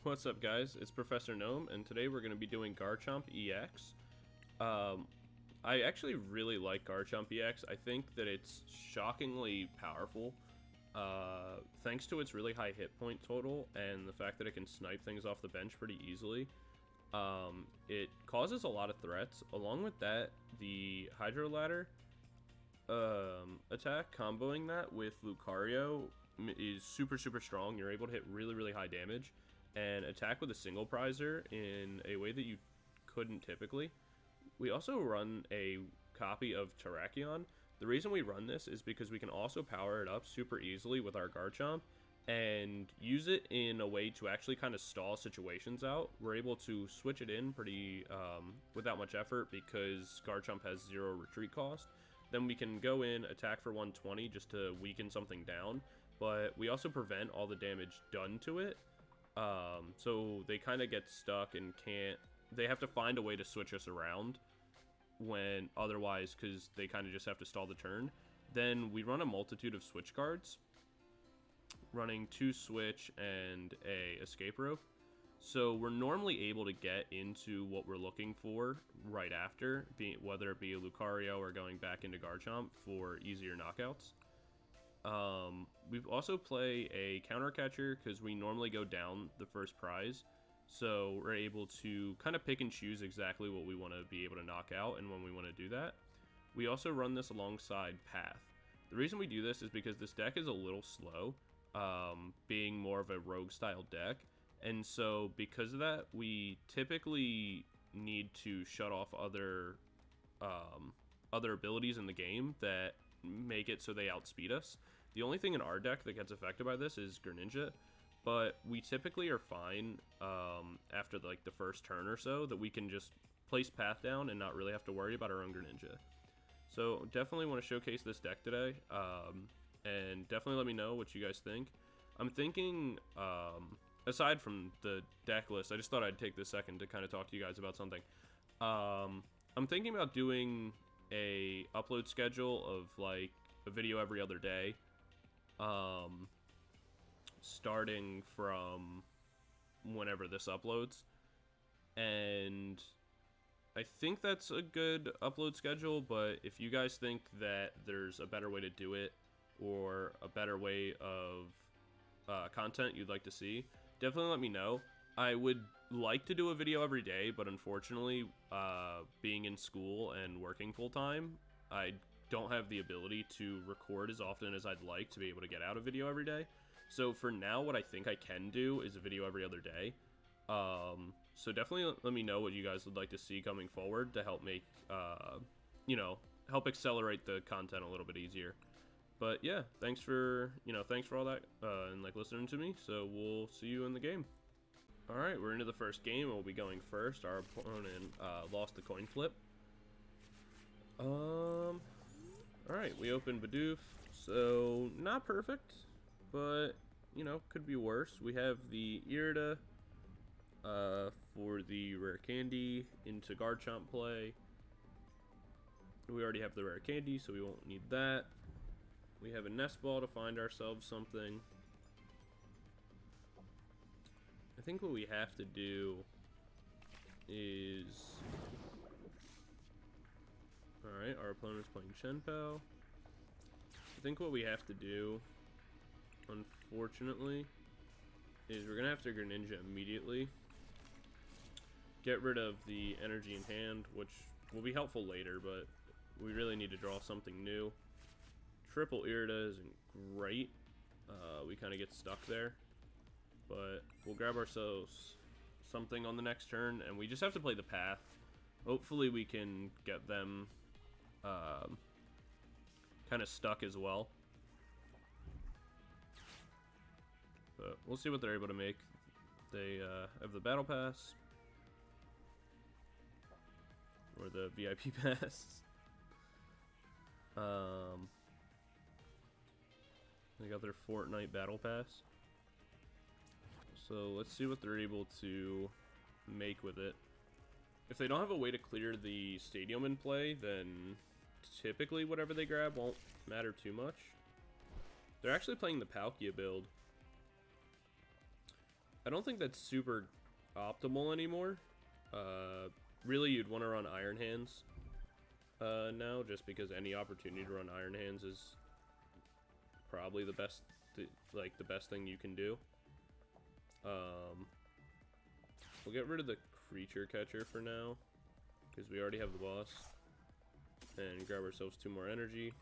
What's up, guys? It's Professor Gnome, and today we're going to be doing Garchomp EX. I actually really like Garchomp EX. I think that it's shockingly powerful, thanks to its really high hit point total and the fact that it can snipe things off the bench pretty easily. It causes a lot of threats. Along with that, the Hydro Ladder attack, comboing that with Lucario is super strong. You're able to hit really high damage and attack with a single prizer in a way that you couldn't typically. We also run a copy of Terrakion. The reason we run this is because we can also power it up super easily with our Garchomp and use it in a way to actually kind of stall situations out. We're able to switch it in pretty without much effort because Garchomp has 0 retreat cost. Then we can go in, attack for 120 just to weaken something down, but we also prevent all the damage done to it. So they kind of get stuck and they have to find a way to switch us around when otherwise, because they kind of just have to stall the turn. Then we run a multitude of switch cards, running 2 switch and a escape rope. So we're normally able to get into what we're looking for right after, whether it be a Lucario or going back into Garchomp for easier knockouts. We also play a counter catcher because we normally go down the first prize, so we're able to kind of pick and choose exactly what we want to be able to knock out and when we want to do that. We also run this alongside Path. The reason we do this is because this deck is a little slow, being more of a rogue style deck, and so because of that we typically need to shut off other abilities in the game that make it so they outspeed us. The only thing in our deck that gets affected by this is Greninja, but we typically are fine after like the first turn or so that we can just place Path down and not really have to worry about our own Greninja. So definitely want to showcase this deck today, and definitely let me know what you guys think. I'm thinking, aside from the deck list, I just thought I'd take this second to kind of talk to you guys about something. I'm thinking about doing a upload schedule of like a video every other day, starting from whenever this uploads, and I think that's a good upload schedule. But if you guys think that there's a better way to do it or a better way of content you'd like to see, definitely let me know. I would like to do a video every day, but unfortunately, being in school and working full-time, I don't have the ability to record as often as I'd like to be able to get out a video every day. So for now, what I think I can do is a video every other day. So definitely let me know what you guys would like to see coming forward to help make, help accelerate the content a little bit easier. But yeah, thanks for all that, and like listening to me. So we'll see you in the game. Alright, we're into the first game, and we'll be going first. Our opponent lost the coin flip. Alright, we opened Bidoof, so not perfect, but, could be worse. We have the Irida for the Rare Candy into Garchomp play. We already have the Rare Candy, so we won't need that. We have a Nest Ball to find ourselves something. I think what we have to do is... Alright, our opponent's playing Shenpao. I think what we have to do, unfortunately, is we're going to have to Greninja immediately. Get rid of the energy in hand, which will be helpful later, but we really need to draw something new. Triple Irida isn't great. We kind of get stuck there. But we'll grab ourselves something on the next turn, and we just have to play the Path. Hopefully we can get them kind of stuck as well. But we'll see what they're able to make. They have the Battle Pass. Or the VIP Pass. They got their Fortnite Battle Pass. So let's see what they're able to make with it. If they don't have a way to clear the stadium in play, then typically whatever they grab won't matter too much. They're actually playing the Palkia build. I don't think that's super optimal anymore. Really, you'd want to run Iron Hands now, just because any opportunity to run Iron Hands is probably the best, the best thing you can do. We'll get rid of the creature catcher for now, because we already have the boss, and grab ourselves 2 more energy.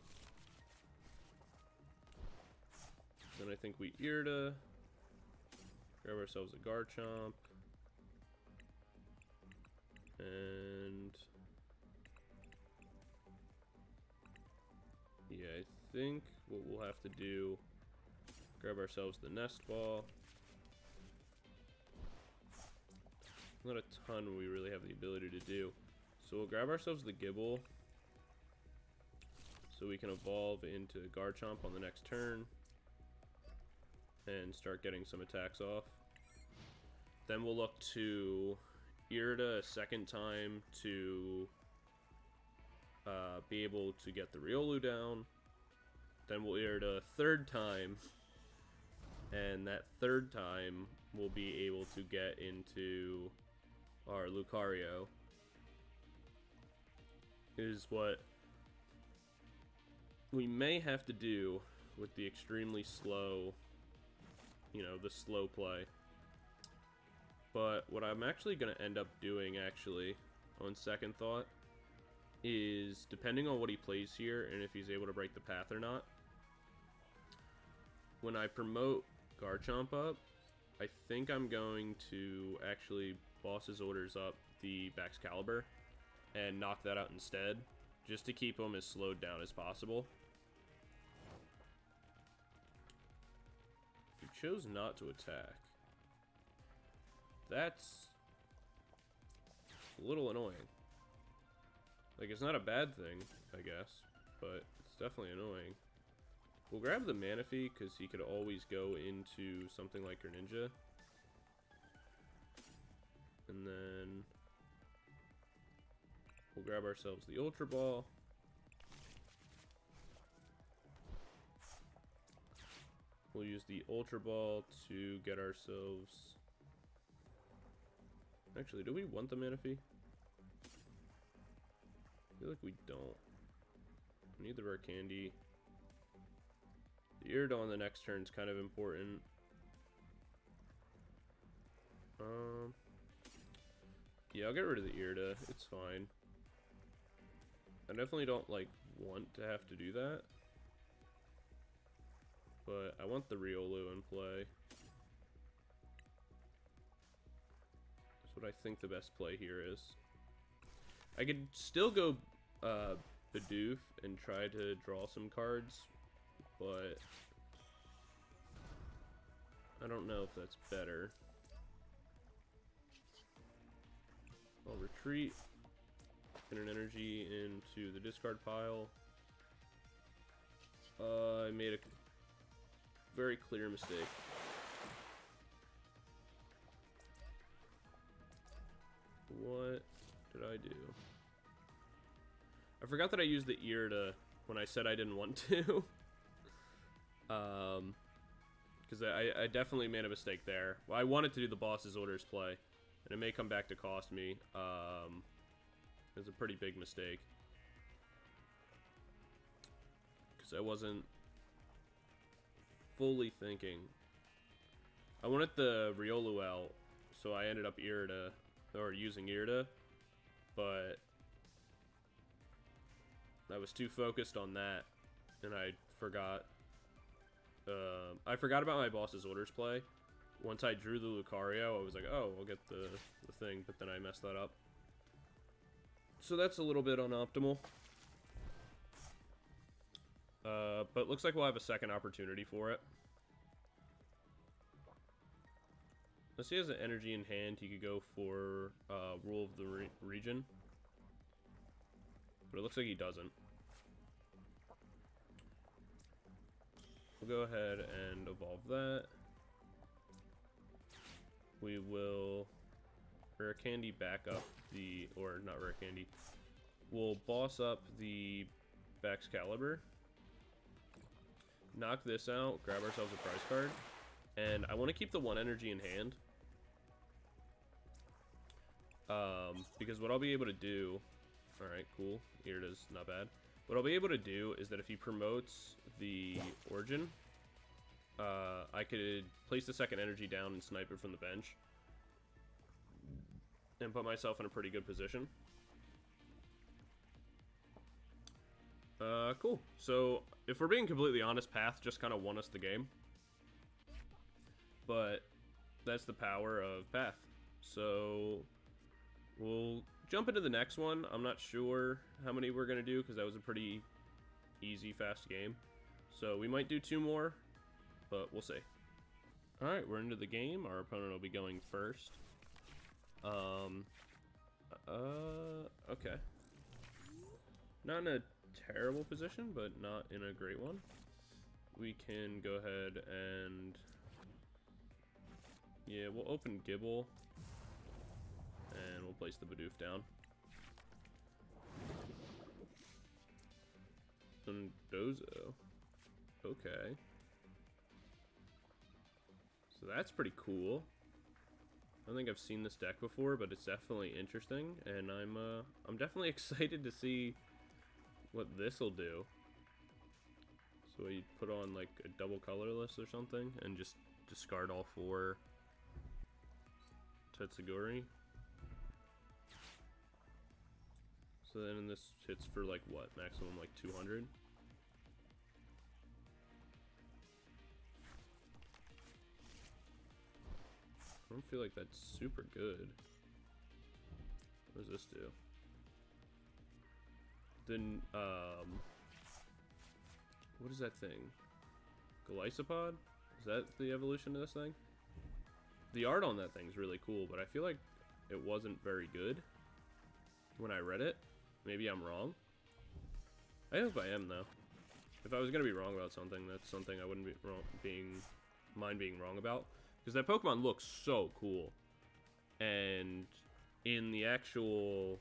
Then I think we Irida, grab ourselves a Garchomp, and yeah, I think what we'll have to do, grab ourselves the Nest Ball. Not a ton we really have the ability to do. So we'll grab ourselves the Gible, so we can evolve into Garchomp on the next turn and start getting some attacks off. Then we'll look to Irida a second time to be able to get the Riolu down. Then we'll Irida a third time, and that third time we'll be able to get into our Lucario. Is what we may have to do with the extremely slow, the slow play. But what I'm actually going to end up doing, actually, on second thought, is depending on what he plays here and if he's able to break the path or not, when I promote Garchomp up, I think I'm going to actually boss's orders up the Baxcalibur and knock that out instead, just to keep him as slowed down as possible. He chose not to attack. That's a little annoying. Like, it's not a bad thing, I guess, but it's definitely annoying. We'll grab the Manaphy, because he could always go into something like Greninja. And then we'll grab ourselves the Ultra Ball. We'll use the Ultra Ball to get ourselves... Actually, do we want the Manaphy? I feel like we don't. We need the Rare Candy. The Irida on the next turn is kind of important. Yeah, I'll get rid of the Irida. It's fine. I definitely don't, want to have to do that. But I want the Riolu in play. That's what I think the best play here is. I could still go Bidoof and try to draw some cards, but I don't know if that's better. I'll retreat, get an energy into the discard pile. I made a very clear mistake. What did I do? I forgot that I used the Irida when I said I didn't want to. Because I definitely made a mistake there. Well, I wanted to do the boss's orders play, and it may come back to cost me. It was a pretty big mistake. Because I wasn't fully thinking. I wanted the Riolu out, so I ended up Irida, or using Irida, but I was too focused on that, and I forgot. I forgot about my boss's orders play. Once I drew the Lucario, I was like, oh, I'll get the thing, but then I messed that up. So that's a little bit unoptimal. But looks like we'll have a second opportunity for it. Unless he has an energy in hand, he could go for Rule of the Region. But it looks like he doesn't. We'll go ahead and evolve that. We will Rare Candy back up the, or not Rare Candy. We'll boss up the Baxcalibur. Knock this out, grab ourselves a prize card. And I want to keep the 1 energy in hand, Because what I'll be able to do... Alright, cool. Irida's not bad. What I'll be able to do is that if he promotes the Origin, I could place the second energy down and snipe it from the bench. And put myself in a pretty good position. Cool. So, if we're being completely honest, Path just kind of won us the game. But that's the power of Path. So, we'll jump into the next one. I'm not sure how many we're going to do because that was a pretty easy, fast game. So, we might do 2 more, but we'll see. Alright, we're into the game. Our opponent will be going first. Okay. Not in a terrible position, but not in a great one. We can go ahead and... Yeah, we'll open Gible. And we'll place the Bidoof down. Dozo. Okay. So that's pretty cool. I don't think I've seen this deck before, but it's definitely interesting, and I'm definitely excited to see what this will do. So you put on like a double colorless or something, and just discard all 4 Tetsuguri. So then this hits for like what, maximum like 200. I don't feel like that's super good. What does this do? Then, what is that thing? Golisopod? Is that the evolution of this thing? The art on that thing's really cool, but I feel like it wasn't very good when I read it. Maybe I'm wrong. I hope I am, though. If I was gonna be wrong about something, that's something I wouldn't mind being wrong about. Because that Pokemon looks so cool. And in the actual,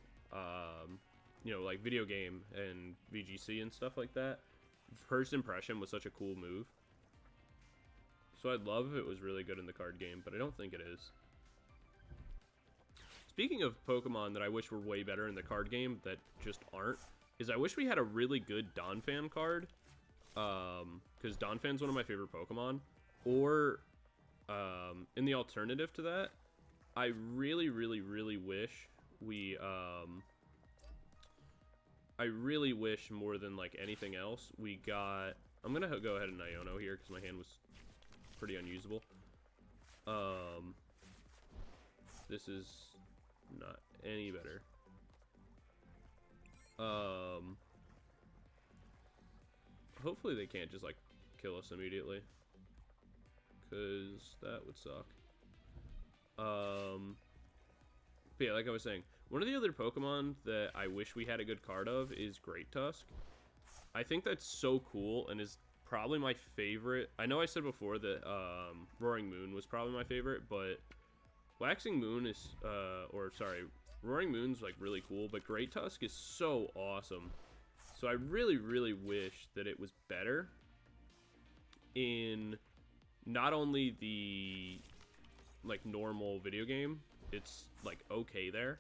you know, like video game and VGC and stuff like that, first impression was such a cool move. So I'd love if it was really good in the card game, but I don't think it is. Speaking of Pokemon that I wish were way better in the card game that just aren't, is I wish we had a really good Donphan card. Because Donphan's one of my favorite Pokemon. Or... in the alternative to that, I really, really, really wish we, I really wish more than, like, anything else, we got, I'm gonna go ahead and Iono here, because my hand was pretty unusable. This is not any better. Hopefully they can't just, like, kill us immediately. Because that would suck. But yeah, like I was saying, one of the other Pokemon that I wish we had a good card of is Great Tusk. I think that's so cool and is probably my favorite. I know I said before that Roaring Moon was probably my favorite, but Waxing Moon is, Roaring Moon's like really cool, but Great Tusk is so awesome. So I really, really wish that it was better in... not only the like normal video game, it's like okay there,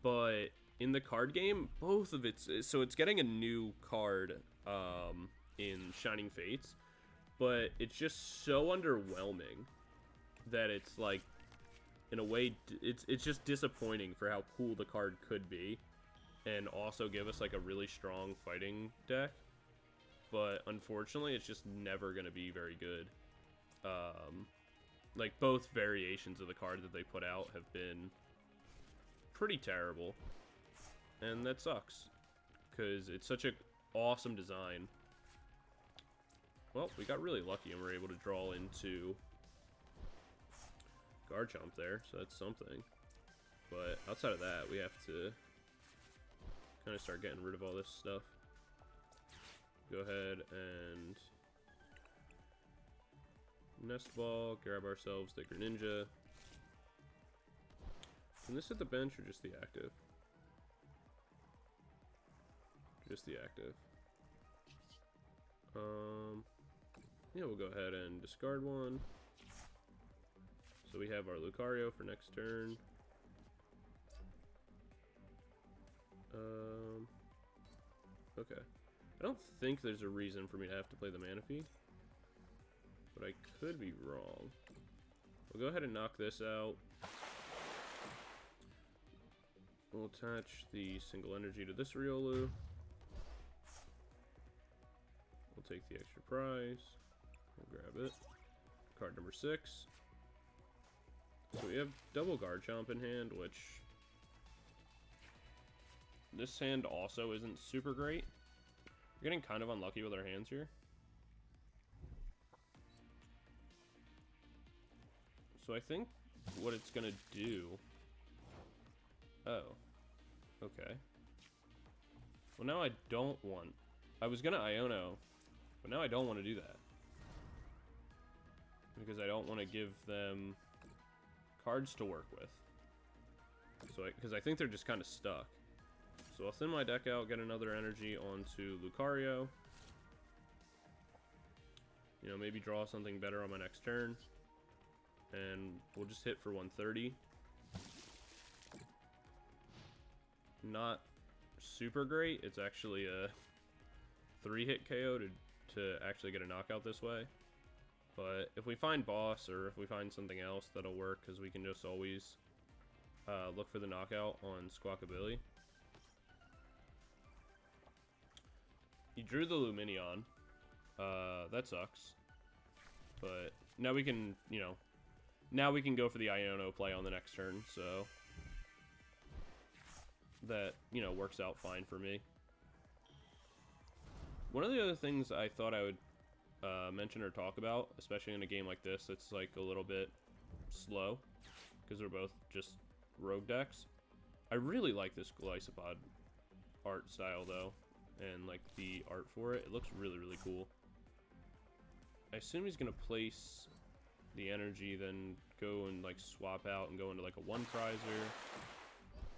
but in the card game, both of it's, so it's getting a new card in Shining Fates, but it's just so underwhelming that it's like, in a way, it's just disappointing for how cool the card could be, and also give us like a really strong fighting deck, but unfortunately it's just never gonna be very good. Like, both variations of the card that they put out have been pretty terrible. And that sucks. Because it's such an awesome design. Well, we got really lucky and were able to draw into Garchomp there, so that's something. But outside of that, we have to kind of start getting rid of all this stuff. Go ahead and... Nest Ball, grab ourselves the Greninja. Can this hit the bench or just the active? Just the active. Yeah, we'll go ahead and discard one. So we have our Lucario for next turn. Okay. I don't think there's a reason for me to have to play the Manaphy, but I could be wrong. We'll go ahead and knock this out. We'll attach the single energy to this Riolu. We'll take the extra prize. We'll grab it. Card number 6. So we have double Garchomp in hand, which this hand also isn't super great. We're getting kind of unlucky with our hands here. So I think what it's gonna do... Oh. Okay. Well, now I don't want... I was gonna Iono, but now I don't want to do that. Because I don't want to give them cards to work with. So because I think they're just kind of stuck. So I'll thin my deck out, get another energy onto Lucario. You know, maybe draw something better on my next turn. And we'll just hit for 130. Not super great. It's actually a 3-hit KO to actually get a knockout this way. But if we find boss, or if we find something else, that'll work, because we can just always look for the knockout on Squawkabilly. He drew the Lumineon. That sucks. But now we can, you know, now we can go for the Iono play on the next turn, so that, you know, works out fine for me. One of the other things I thought I would mention or talk about, especially in a game like this, it's like a little bit slow, because we're both just rogue decks. I really like this Glycopod art style, though, and like the art for it. It looks really, really cool. I assume he's going to place the energy, then go and like swap out and go into like a one prizer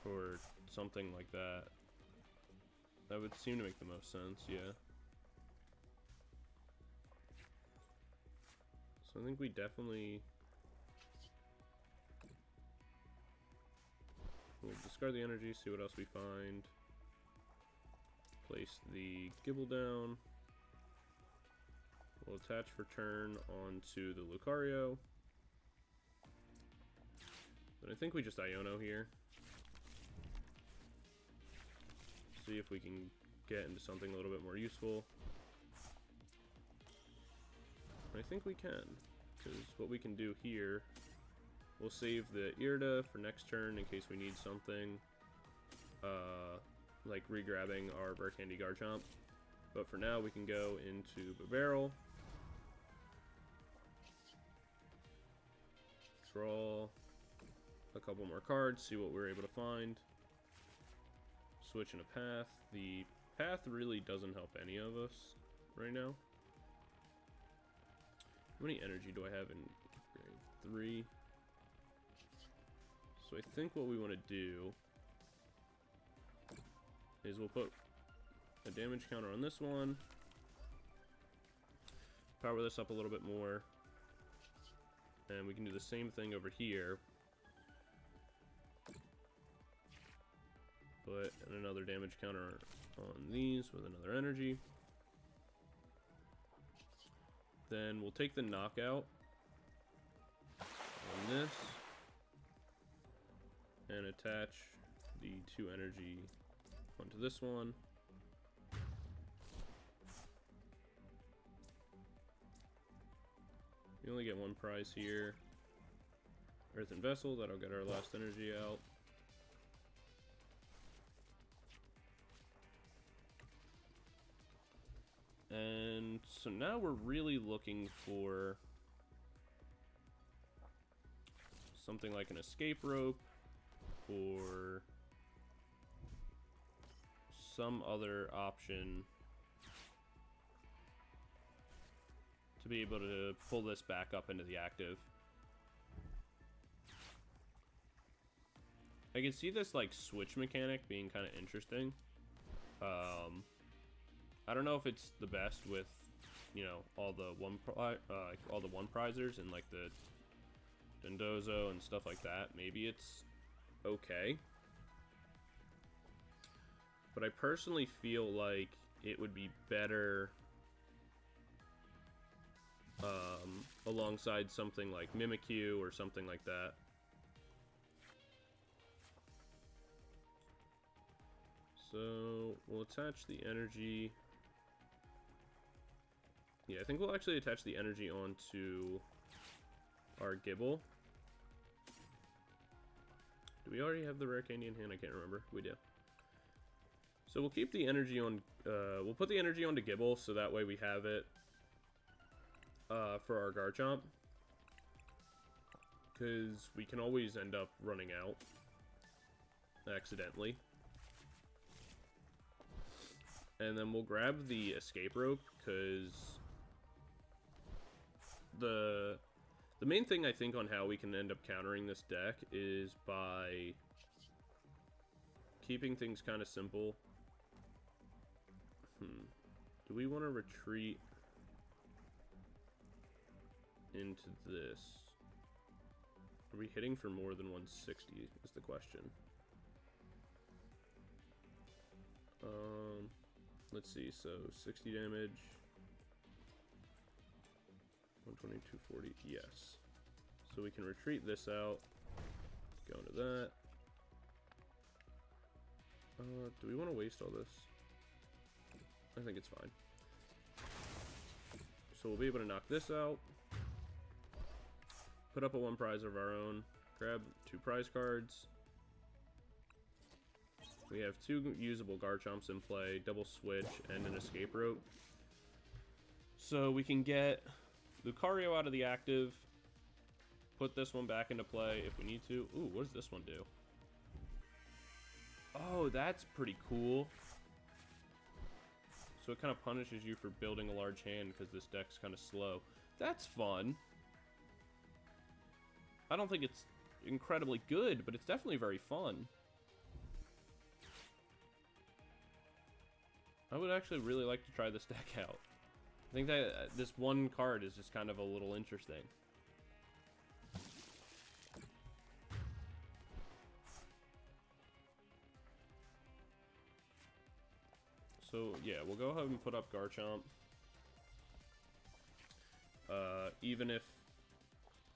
or something like that. That would seem to make the most sense, yeah. So I think we definitely we'll discard the energy, see what else we find. Place the Gible down. We'll attach for turn onto the Lucario. But I think we just Iono here. See if we can get into something a little bit more useful. I think we can, because what we can do here, we'll save the Irida for next turn in case we need something, like regrabbing our Rare Candy Garchomp. But for now, we can go into Bibarel, draw a couple more cards, see what we're able to find, switch in a path. The path really doesn't help any of us right now. How many energy do I have in grade 3? So I think what we want to do is we'll put a damage counter on this one, power this up a little bit more, and we can do the same thing over here, put another damage counter on these with another energy. Then we'll take the knockout on this and attach the 2 energy onto this one. We only get one prize here. Earthen Vessel, that'll get our last energy out. And so now we're really looking for something like an escape rope or some other option to be able to pull this back up into the active. I can see this like switch mechanic being kind of interesting. I don't know if it's the best with, you know, all the one prizers and like the Dondozo and stuff like that. Maybe it's okay. but I personally feel like it would be better alongside something like Mimikyu or something like that. So we'll attach the energy. Yeah, I think we'll actually attach the energy onto our Gible. Do we already have the Rare Candy in hand? I can't remember. We do. So we'll keep the energy on, we'll put the energy onto Gible, so that way we have it for our Garchomp. Because we can always end up running out accidentally. And then we'll grab the escape rope, because the main thing I think on how we can end up countering this deck is by keeping things kind of simple. Do we want to retreat into this? Are we hitting for more than 160 is the question. Let's see, so 60 damage, 120, 240, yes. So we can retreat this out, go into that. Do we want to waste all this? I think it's fine. So we'll be able to knock this out, put up a 1 prize of our own, grab 2 prize cards. We have 2 usable Garchomps in play, double switch, and an escape rope. So we can get Lucario out of the active, put this one back into play if we need to. Ooh, what does this one do? Oh, that's pretty cool. So it kind of punishes you for building a large hand because this deck's kind of slow. That's fun. I don't think it's incredibly good, but it's definitely very fun. I would actually really like to try this deck out. I think that this one card is just kind of a little interesting. So yeah, we'll go ahead and put up Garchomp. Even if,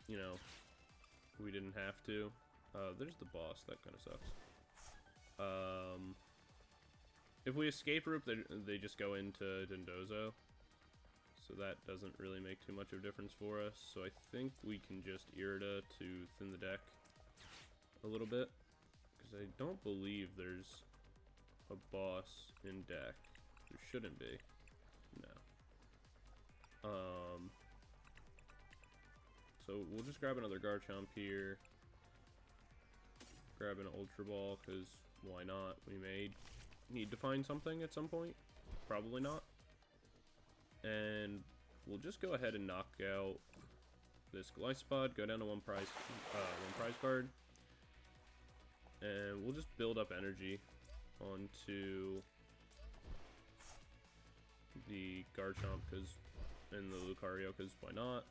you know, we didn't have to. There's the boss, that kind of sucks. If we escape rope, they just go into Dondozo. So that doesn't really make too much of a difference for us. So I think we can just Irida to thin the deck a little bit. Because I don't believe there's a boss in deck. There shouldn't be. No. So we'll just grab another Garchomp here. Grab an Ultra Ball, because why not? We may need to find something at some point. Probably not. And we'll just go ahead and knock out this Glyspod, go down to one prize card. And we'll just build up energy onto the Garchomp and the Lucario, because why not?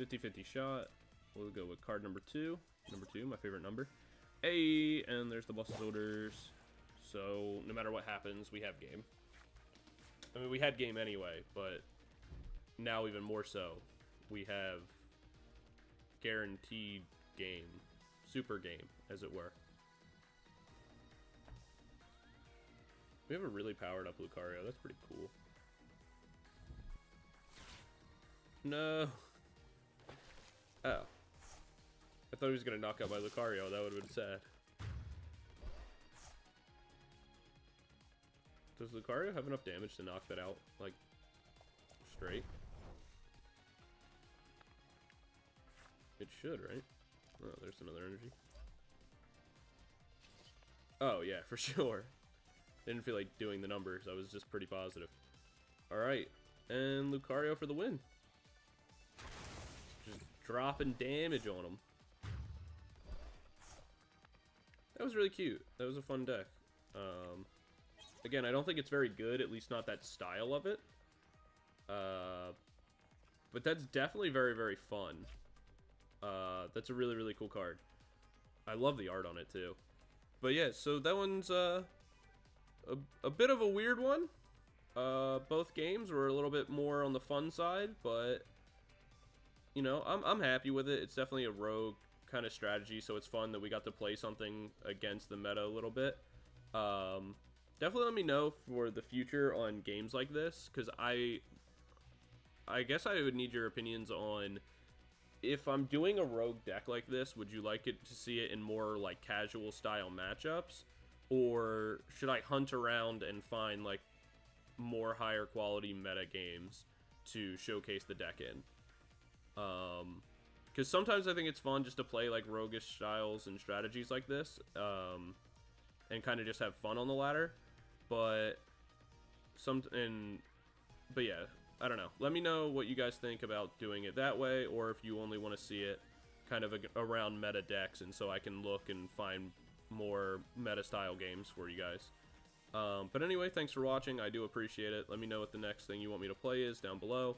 50-50 shot. We'll go with card number 2. Number 2, my favorite number. Hey, and there's the boss's orders. So no matter what happens, we have game. I mean, we had game anyway, but now even more so. We have guaranteed game. Super game, as it were. We have a really powered up Lucario. That's pretty cool. No. Oh. I thought he was going to knock out my Lucario. That would have been sad. Does Lucario have enough damage to knock that out, like, straight? It should, right? Oh, there's another energy. Oh, yeah, for sure. Didn't feel like doing the numbers. I was just pretty positive. Alright. And Lucario for the win. Just dropping damage on him. That was really cute. That was a fun deck. Again, I don't think it's very good, at least not that style of it. But that's definitely very, very fun. That's a really, really cool card. I love the art on it, too. But yeah, so that one's a a bit of a weird one. Both games were a little bit more on the fun side, but you know, I'm happy with it. It's definitely a rogue kind of strategy, so it's fun that we got to play something against the meta a little bit. Definitely let me know for the future on games like this, because I guess I would need your opinions on, if I'm doing a rogue deck like this, would you like it to see it in more like casual style matchups, or should I hunt around and find like more higher quality meta games to showcase the deck in? Because sometimes I think it's fun just to play like roguish styles and strategies like this, and kind of just have fun on the ladder. But yeah, I don't know. Let me know what you guys think about doing it that way, or if you only want to see it kind of around meta decks, and so I can look and find more meta style games for you guys. But anyway, thanks for watching. I do appreciate it. Let me know what the next thing you want me to play is down below,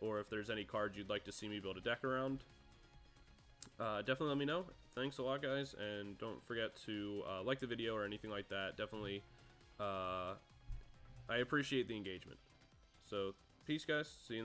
or if there's any cards you'd like to see me build a deck around. Definitely let me know. Thanks a lot, guys, and don't forget to like the video or anything like that. Definitely, I appreciate the engagement. So, peace, guys. See you in the